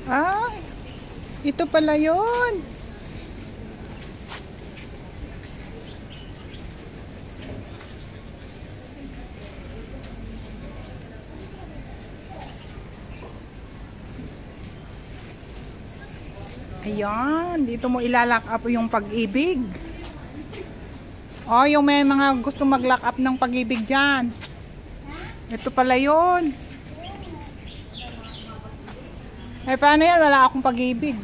Ah, ito pala yun. Ayan, dito mo ilalock up yung pag-ibig. Oh, yung may mga gusto mag-lock up ng pag-ibig dyan. Ito pala yun. Eh, paano yan? Wala akong pag-ibig.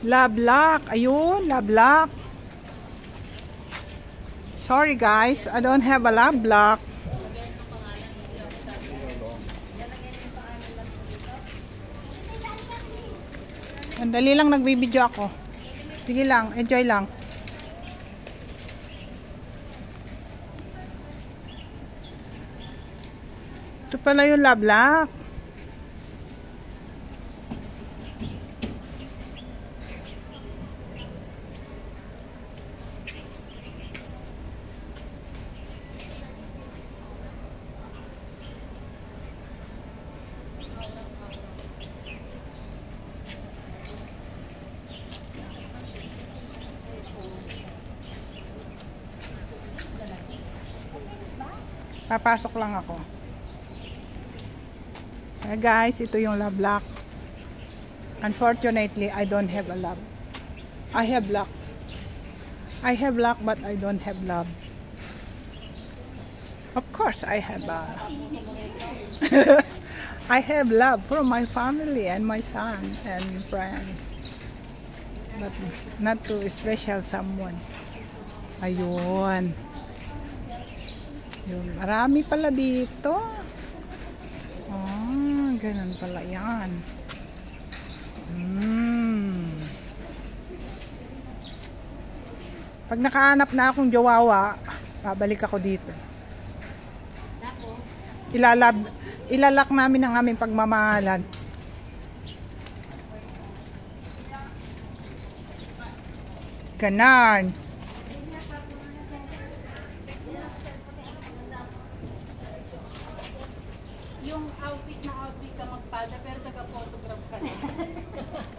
Love lock. Ayun, love lock. Sorry guys, I don't have a love lock. Andali lang, nagbibideo ako. Sige lang, enjoy lang. Ito pala yung love lock. Papasok lang ako. Hey guys, ito yung love lock. Unfortunately, I don't have a love. I have luck. I have luck, but I don't have love. Of course, I have I have love from my family and my son and friends. But not to special someone. Ayun. Yun, marami pala dito. Ah, ganun pala yan. Pag nakahanap na akong jowawa, babalik ako dito. Ilalak namin ang aming pagmamahalan. Ganon. Yung outfit ka magpada pero taga-photograph ka na.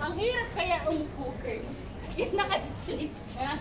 Ang hirap kaya umupo, girl. Yung naka-slip ka.